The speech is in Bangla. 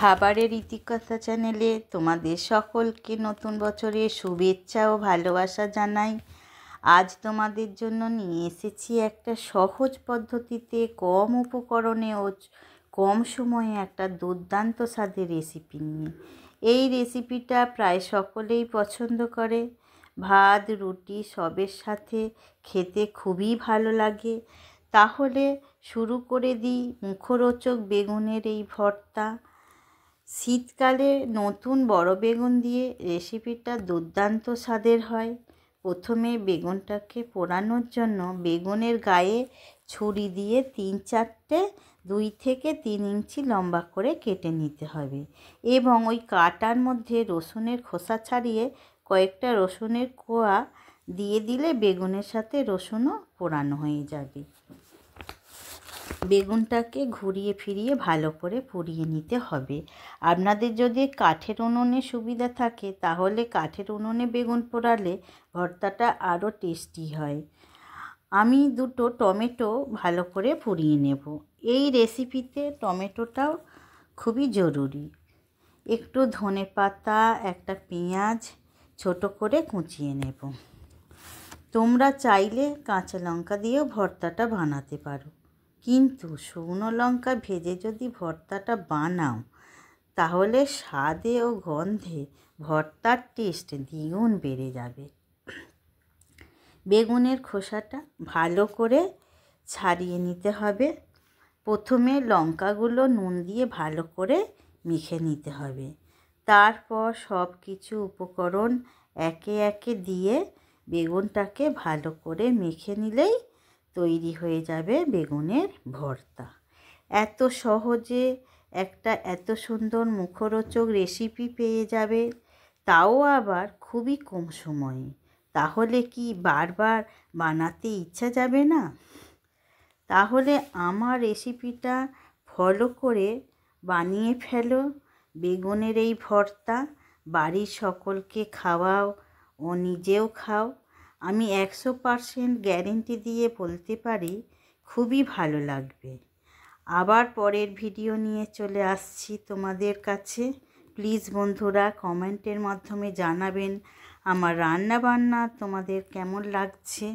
খাবারের ইতিকথা চ্যানেলে তোমাদের সকলকে নতুন বছরের শুভেচ্ছা ও ভালোবাসা জানাই। আজ তোমাদের জন্য নিয়ে এসেছি একটা সহজ পদ্ধতিতে কম উপকরণে ও কম সময়ে একটা দুর্দান্ত স্বাদের রেসিপি নিয়ে। এই রেসিপিটা প্রায় সকলেই পছন্দ করে। ভাত রুটি সবের সাথে খেতে খুবই ভালো লাগে। তাহলে শুরু করে দিই মুখরোচক বেগুনের এই ভর্তা। শীতকালে নতুন বড় বেগুন দিয়ে রেসিপিটা দুর্দান্ত স্বাদের হয়। প্রথমে বেগুনটাকে পোড়ানোর জন্য বেগুনের গায়ে ছুরি দিয়ে 3-4টে 2 থেকে 3 ইঞ্চি লম্বা করে কেটে নিতে হবে এবং ওই কাটার মধ্যে রসুনের খোসা ছাড়িয়ে কয়েকটা রসুনের কোয়া দিয়ে দিলে বেগুনের সাথে রসুনও পোড়ানো হয়ে যাবে। বেগুনটাকে ঘুরিয়ে ফিরিয়ে ভালো করে পুড়িয়ে নিতে হবে। আপনাদের যদি কাঠের উনুনে সুবিধা থাকে তাহলে কাঠের উনুনে বেগুন পোড়ালে ভর্তাটা আরও টেস্টি হয়। আমি 2টো টমেটো ভালো করে পুড়িয়ে নেব। এই রেসিপিতে টমেটোটাও খুবই জরুরি। একটু ধনেপাতা, একটা পেঁয়াজ ছোট করে কুচিয়ে নেব। তোমরা চাইলে কাঁচা লঙ্কা দিয়েও ভর্তাটা বানাতে পারো, কিন্তু শুকনো লঙ্কা ভেজে যদি ভর্তাটা বানাও তাহলে স্বাদে ও গন্ধে ভর্তার টেস্ট দ্বিগুণ বেড়ে যাবে। বেগুনের খোসাটা ভালো করে ছাড়িয়ে নিতে হবে। প্রথমে লঙ্কাগুলো নুন দিয়ে ভালো করে মেখে নিতে হবে। তারপর সব কিছু উপকরণ একে একে দিয়ে বেগুনটাকে ভালো করে মেখে নিলেই তৈরি হয়ে যাবে বেগুনের ভর্তা। এত সহজে একটা এত সুন্দর মুখরোচক রেসিপি পেয়ে যাবে, তাও আবার খুবই কম সময়ে। তাহলে কি বারবার বানাতে ইচ্ছা যাবে না? তাহলে আমার রেসিপিটা ফলো করে বানিয়ে ফেলো বেগুনের এই ভর্তা। বাড়ির সকলকে খাওয়াও ও নিজেও খাও। আমি 100% গ্যারেন্টি দিয়ে বলতে পারি খুবই ভালো লাগবে। আবার পরের ভিডিও নিয়ে চলে আসছি তোমাদের কাছে। প্লিজ বন্ধুরা কমেন্টের মাধ্যমে জানাবেন আমার রান্না বান্না তোমাদের কেমন লাগছে।